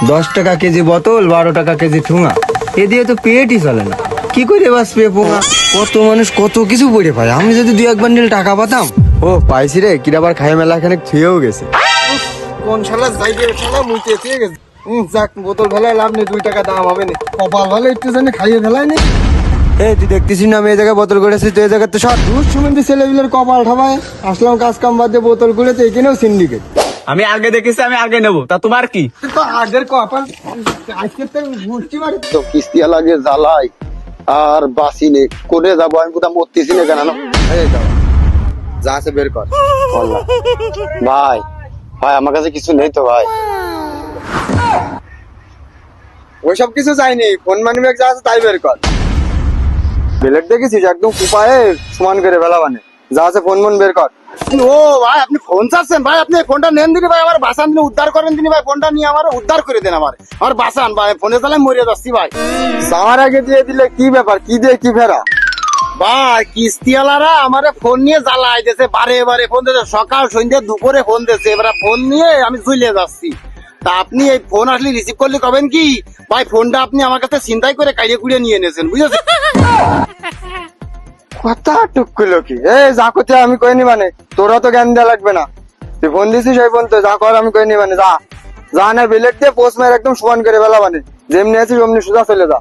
10 টাকা কেজি বোতল, 12 টাকা কেজি ঠুঙা, এ দিয়ে তো পেটই চলে না। কি করে বাঁচবে পোঙা? কত মানুষ কত কিছু পড়ে পায়, আমি যদি 2-1 বান্ডিল টাকা পাতাম। ও পাইছি রে, কিরাবার খাই মেলা খানিক থুয়েও গেছে। কোন শালা যাইবে শালা মুইতে দিয়ে গেছে। যাক, বোতল ফেলায় লাভ নেই, 2 টাকা দাম হবে না। কপাল ভালো একটু জানি খাইয়ে ফেলাই নি। এই তুই দেখতেছিস না আমি এই জায়গায় বোতল করেছি, তুই এই জায়গায় তো সব দুঃসমন্দি ছেলেগুলোর কপাল ঠাবায় আসলাম, কাজ কাম বাদ দিয়ে বোতল করেছে, এখানেও সিন্ডিকেট। আমি আগে দেখেছি, আমি আগে নেবো, তা তোমার কি? তো আগের কপাল আজকে তো বুঝতে পারি। তো কিস্তিয়া লাগে জ্বালাই আর বাসি নেই, করে যাবো আমি কোথাও মরতেছি না কেন? এই দাও, যা আছে বের কর। বললাম, ভাই ভাই আমার কাছে কিছু নেই তো ভাই। ওইসব কিছু চাইনি, ফোন মানি ব্যাগ যা আছে তাই বের কর। ব্লেড দেখেছিস একদম কুপায়ে সমান করে ফেলা, মানে যা আছে ফোন মন বের কর। ও ভাই, আপনি ফোন চাচ্ছেন ভাই? আপনি ফোনটা নেন দিনি ভাই, আমার বাসান দিনে উদ্ধার করেন দিনি ভাই, ফোনটা নিয়ে আমার উদ্ধার করে দেন, আমার বাসান ভাই, ফোনে চালাই মরে যাচ্ছি ভাই। যাওয়ার আগে দিয়ে দিলে কি ব্যাপার, কি দিয়ে কি ফেরা? ভাই কিস্তিওয়ালারা আমারে ফোন নিয়ে জ্বালাই দিয়েছে, বারে বারে ফোন দিয়েছে, সকাল সন্ধ্যা দুপুরে ফোন দিয়েছে, এবার ফোন নিয়ে আমি চলে যাচ্ছি। তা আপনি এই ফোন আসলে রিসিভ করলে কবেন কি ভাই, ফোনটা আপনি আমার কাছে চিন্তাই করে কাইড়ে কুড়িয়ে নিয়ে এনেছেন, বুঝেছেন? কথা টুকুলো কি? এই যা করতে আমি কইনি, মানে তোরা তো জ্ঞান দেওয়া লাগবে না। তুই ফোন দিছিস ওই ফোন তো যা কর আমি কইনি, মানে যা যা না ব্লেড দিয়ে পোস্ট মেরে একদম সমান করে ফেলা, মানে যেমনি আছিস অমনি সোজা চলে যা।